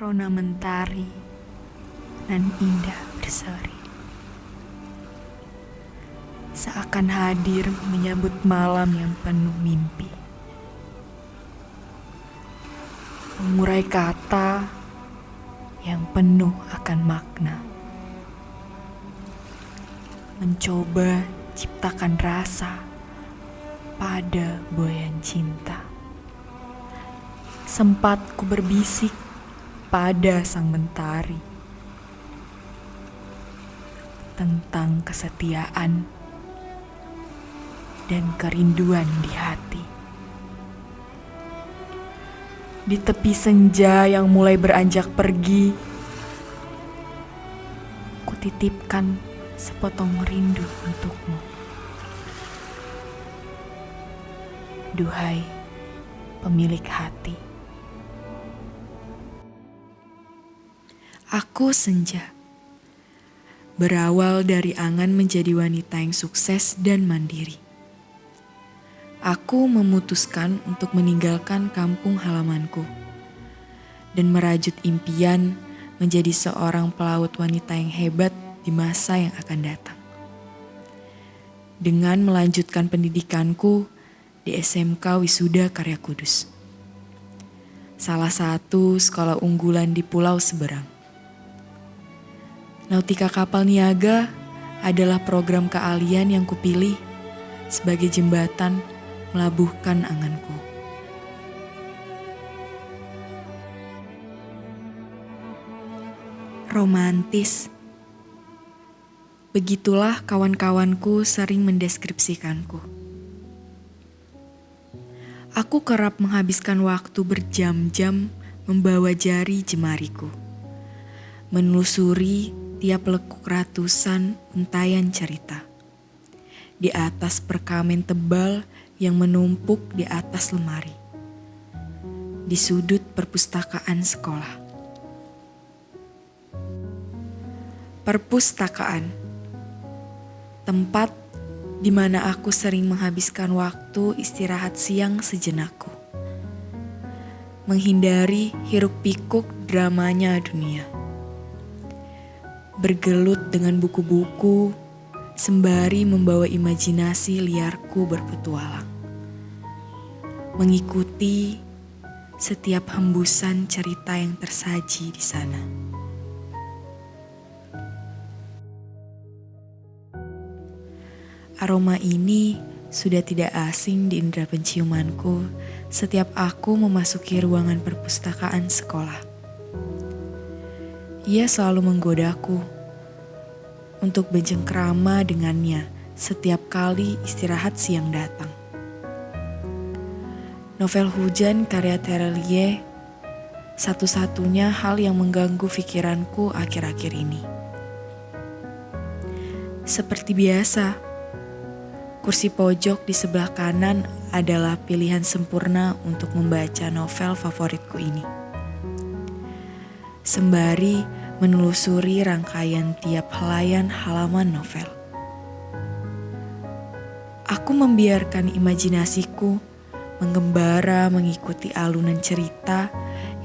Rona mentari nan indah berseri, seakan hadir menyambut malam yang penuh mimpi. Mengurai kata yang penuh akan makna, mencoba ciptakan rasa pada buayan cinta. Sempat ku berbisik pada sang mentari tentang kesetiaan dan kerinduan di hati. Di tepi senja yang mulai beranjak pergi, kutitipkan sepotong rindu untukmu. Duhai pemilik hati. Aku senja, berawal dari angan menjadi wanita yang sukses dan mandiri. Aku memutuskan untuk meninggalkan kampung halamanku dan merajut impian menjadi seorang pelaut wanita yang hebat di masa yang akan datang. Dengan melanjutkan pendidikanku di SMK Wisuda Karya Kudus, salah satu sekolah unggulan di Pulau Seberang. Nautika Kapal Niaga adalah program keahlian yang kupilih sebagai jembatan melabuhkan anganku. Romantis. Begitulah kawan-kawanku sering mendeskripsikanku. Aku kerap menghabiskan waktu berjam-jam membawa jari jemariku, menelusuri tiap lekuk ratusan untayan cerita di atas perkamen tebal yang menumpuk di atas lemari di sudut perpustakaan sekolah. Perpustakaan, tempat di mana aku sering menghabiskan waktu istirahat siang sejenakku, menghindari hiruk-pikuk dramanya dunia. Bergelut dengan buku-buku, sembari membawa imajinasi liarku berpetualang. Mengikuti setiap hembusan cerita yang tersaji di sana. Aroma ini sudah tidak asing di indera penciumanku setiap aku memasuki ruangan perpustakaan sekolah. Ia selalu menggodaku untuk berjengkrama dengannya setiap kali istirahat siang datang. Novel Hujan karya Terelie satu-satunya hal yang mengganggu pikiranku akhir-akhir ini. Seperti biasa, kursi pojok di sebelah kanan adalah pilihan sempurna untuk membaca novel favoritku ini. Sembari menelusuri rangkaian tiap helaian halaman novel, aku membiarkan imajinasiku menggembara mengikuti alunan cerita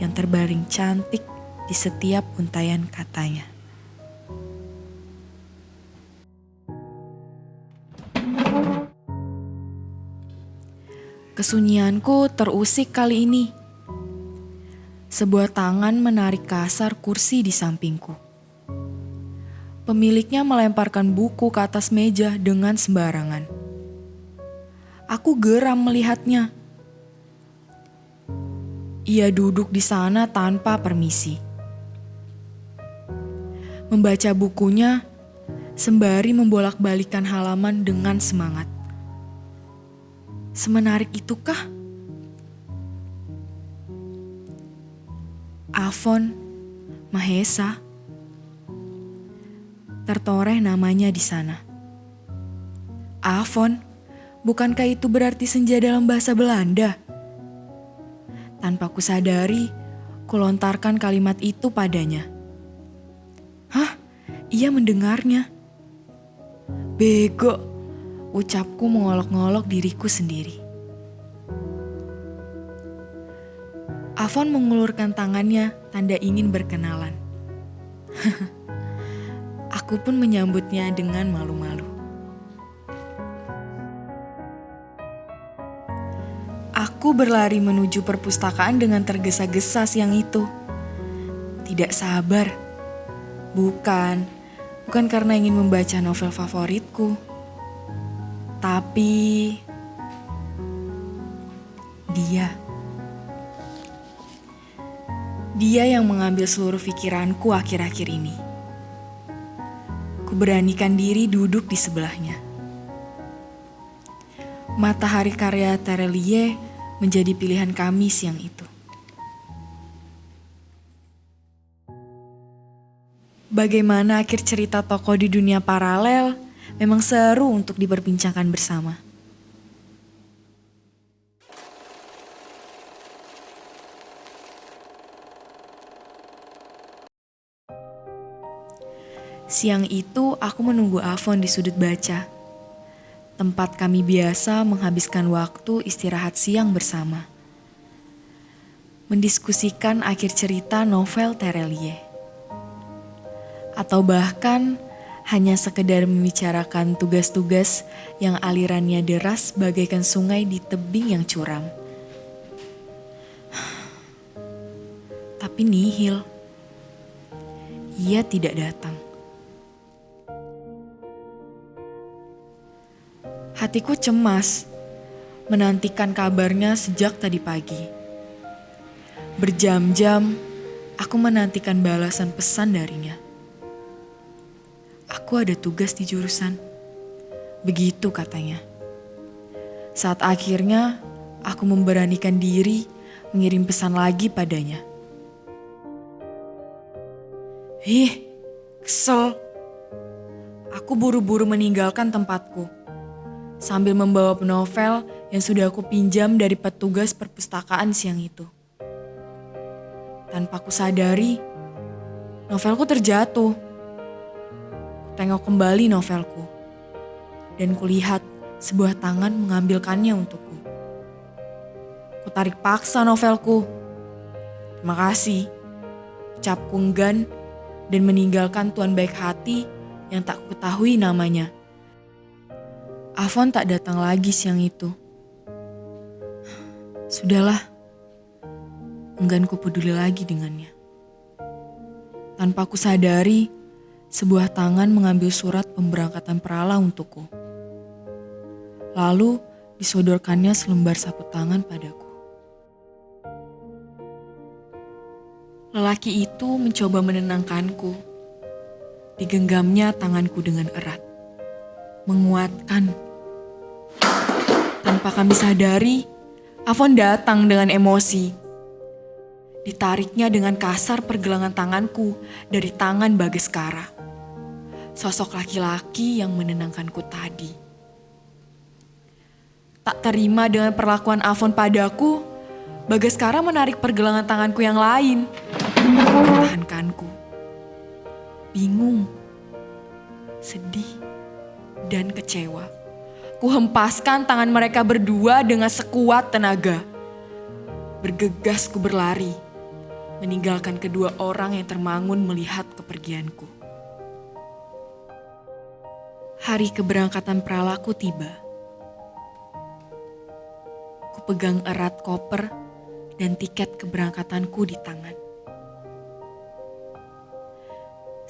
yang terbaring cantik di setiap untayan katanya. Kesunyianku terusik kali ini. Sebuah tangan menarik kasar kursi di sampingku. Pemiliknya melemparkan buku ke atas meja dengan sembarangan. Aku geram melihatnya. Ia duduk di sana tanpa permisi, membaca bukunya sembari membolak-balikan halaman dengan semangat. Semenarik itukah? Afon Mahesa, tertoreh namanya di sana. Afon, bukankah itu berarti senja dalam bahasa Belanda? Tanpa kusadari, kulontarkan kalimat itu padanya. Hah? Ia mendengarnya. Bego, ucapku mengolok-ngolok diriku sendiri. Afon mengulurkan tangannya, tanda ingin berkenalan. Aku pun menyambutnya dengan malu-malu. Aku berlari menuju perpustakaan dengan tergesa-gesa siang itu. Tidak sabar. Bukan karena ingin membaca novel favoritku. Tapi Dia yang mengambil seluruh pikiranku akhir-akhir ini. Kuberanikan diri duduk di sebelahnya. Matahari karya Terelie menjadi pilihan kami siang itu. Bagaimana akhir cerita tokoh di dunia paralel memang seru untuk diperbincangkan bersama. Siang itu aku menunggu Afon di sudut baca. Tempat kami biasa menghabiskan waktu istirahat siang bersama. Mendiskusikan akhir cerita novel Terelie. Atau bahkan hanya sekedar membicarakan tugas-tugas yang alirannya deras bagaikan sungai di tebing yang curam. Tapi nihil. Ia tidak datang. Hatiku cemas, menantikan kabarnya sejak tadi pagi. Berjam-jam, aku menantikan balasan pesan darinya. Aku ada tugas di jurusan. Begitu katanya. Saat akhirnya, aku memberanikan diri mengirim pesan lagi padanya. Kesel. Aku buru-buru meninggalkan tempatku. Sambil membawa novel yang sudah aku pinjam dari petugas perpustakaan siang itu. Tanpa ku sadari, novelku terjatuh. Tengok kembali novelku, dan kulihat sebuah tangan mengambilkannya untukku. Ku tarik paksa novelku. Terima kasih, ucapku enggan dan meninggalkan tuan baik hati yang tak ketahui namanya. Afon tak datang lagi siang itu. Sudahlah, enggan ku peduli lagi dengannya. Tanpa ku sadari, sebuah tangan mengambil surat pemberangkatan Prala untukku. Lalu disodorkannya selembar sapu tangan padaku. Lelaki itu mencoba menenangkanku. Digenggamnya tanganku dengan erat. Menguatkan. Tanpa kami sadari, Afon datang dengan emosi. Ditariknya dengan kasar pergelangan tanganku dari tangan Bagaskara. Sosok laki-laki yang menenangkanku tadi. Tak terima dengan perlakuan Afon padaku, Bagaskara menarik pergelangan tanganku yang lain. Mempertahankanku. Bingung, sedih, dan kecewa. Ku hempaskan tangan mereka berdua dengan sekuat tenaga. Bergegas ku berlari, meninggalkan kedua orang yang termangun melihat kepergianku. Hari keberangkatan Pralaku tiba. Ku pegang erat koper dan tiket keberangkatanku di tangan.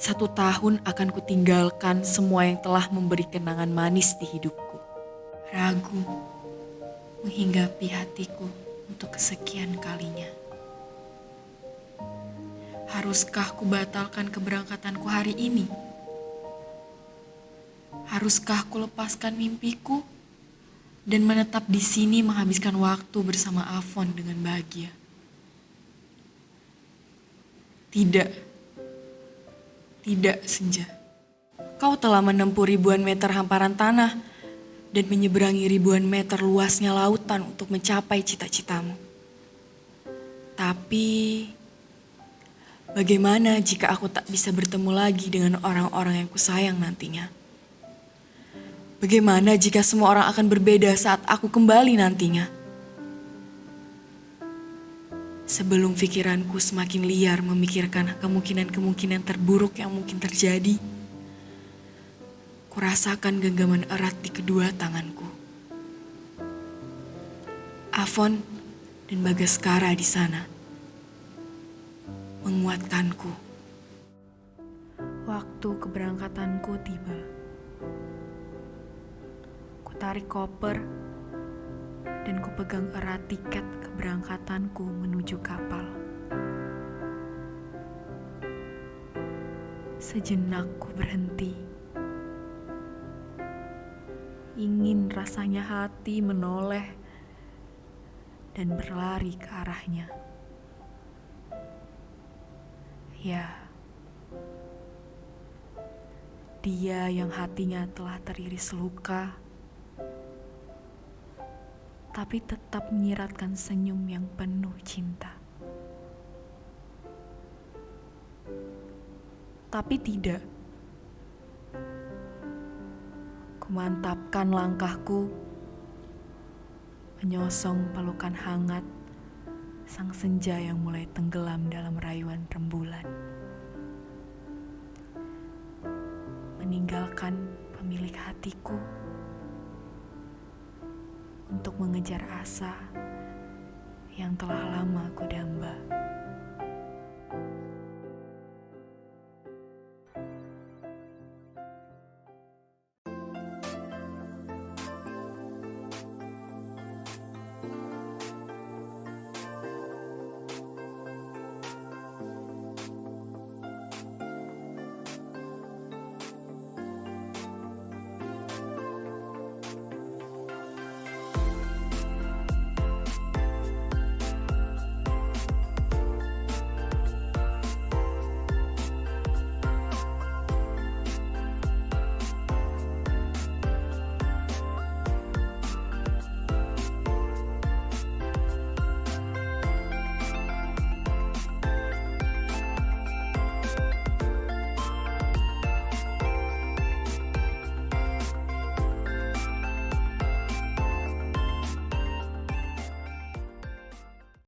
1 tahun akan kutinggalkan semua yang telah memberi kenangan manis di hidupku. Ragu menghinggapi hatiku untuk kesekian kalinya. Haruskah ku batalkan keberangkatanku hari ini? Haruskah ku lepaskan mimpiku dan menetap di sini menghabiskan waktu bersama Afon dengan bahagia? Tidak, Senja. Kau telah menempuh ribuan meter hamparan tanah dan menyeberangi ribuan meter luasnya lautan untuk mencapai cita-citamu. Tapi, bagaimana jika aku tak bisa bertemu lagi dengan orang-orang yang kusayang nantinya? Bagaimana jika semua orang akan berbeda saat aku kembali nantinya? Sebelum pikiranku semakin liar memikirkan kemungkinan-kemungkinan terburuk yang mungkin terjadi, kurasakan genggaman erat di kedua tanganku. Afon dan Bagaskara di sana menguatkanku. Waktu keberangkatanku tiba. Kutarik koper dan kupegang erat tiket keberangkatanku menuju kapal. Sejenak ku berhenti. Ingin rasanya hati menoleh dan berlari ke arahnya. Ya, dia yang hatinya telah teriris luka, tapi tetap menyiratkan senyum yang penuh cinta. Tapi tidak. Kumantapkan langkahku, menyosong pelukan hangat sang senja yang mulai tenggelam dalam rayuan rembulan. Meninggalkan pemilik hatiku untuk mengejar asa yang telah lama ku damai.